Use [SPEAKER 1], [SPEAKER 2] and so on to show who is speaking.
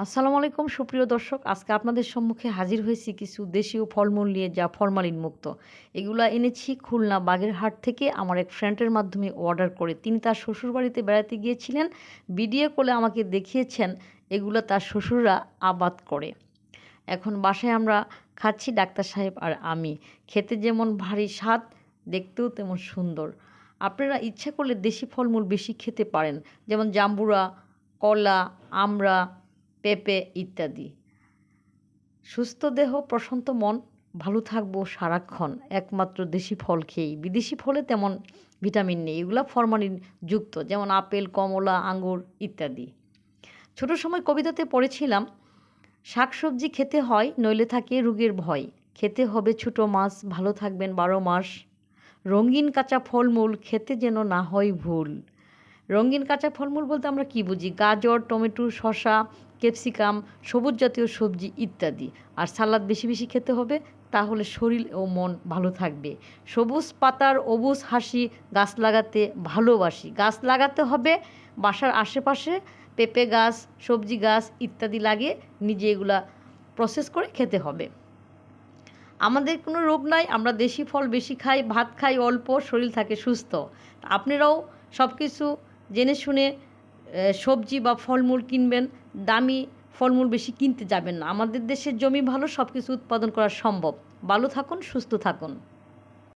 [SPEAKER 1] আসসালামু আলাইকুম সুপ্রিয় দর্শক। আজকে আপনাদের সম্মুখে হাজির হয়েছি কিছু দেশীয় ফলমূল নিয়ে যা ফরমালিন মুক্ত। এগুলা এনেছি খুলনা বাগেরহাট থেকে আমার এক ফ্রেন্ডের মাধ্যমে অর্ডার করে। তিনি তার শ্বশুরবাড়িতে বেড়াতে গিয়েছিলেন। ভিডিও কলে আমাকে দেখিয়েছেন এগুলা তার শ্বশুররা আবাদ করে। এখন বাসায় আমরা খাচ্ছি ডাক্তার সাহেব আর আমি। খেতে যেমন ভারী স্বাদ, দেখতেও তেমন সুন্দর। আপনারা ইচ্ছা করলে দেশি ফলমূল বেশি খেতে পারেন। যেমন জাম্বুরা, কলা, আমড়া, পেঁপে ইত্যাদি। সুস্থ দেহ প্রশান্ত মন, ভালো থাকবো সারাক্ষণ একমাত্র দেশি ফল খেয়েই। বিদেশি ফলে তেমন ভিটামিন নেই, এগুলা ফরমালিন যুক্ত, যেমন আপেল, কমলা, আঙ্গুর ইত্যাদি। ছোট সময় কবিতাতে পড়েছিলাম, শাকসবজি খেতে হয় নইলে থাকে রোগের ভয়, খেতে হবে ছোট মাছ, ভালো থাকবেন ১২ মাস, রঙিন কাঁচা ফলমূল খেতে যেন না হয় ভুল। রঙিন কাঁচা ফলমূল বলতে আমরা কী বুঝি? গাজর, টমেটো, শসা, ক্যাপসিকাম, সবুজ জাতীয় সবজি ইত্যাদি। আর সালাদ বেশি বেশি খেতে হবে, তাহলে শরীর ও মন ভালো থাকবে। সবুজ পাতার অবুজ হাসি, গাছ লাগাতে ভালোবাসি। গাছ লাগাতে হবে বাসার আশেপাশে, পেঁপে গাছ, সবজি গাছ ইত্যাদি লাগিয়ে নিজে এগুলা প্রসেস করে খেতে হবে। আমাদের কোনো রোগ নাই, আমরা দেশি ফল বেশি খাই, ভাত খাই অল্প, শরীর থাকে সুস্থ। আপনারাও সব কিছু জেনে শুনে সবজি বা ফলমূল কিনবেন। দামি ফলমূল বেশি কিনতে যাবেন না। আমাদের দেশের জমি ভালো, সব কিছু উৎপাদন করা সম্ভব। ভালো থাকুন, সুস্থ থাকুন।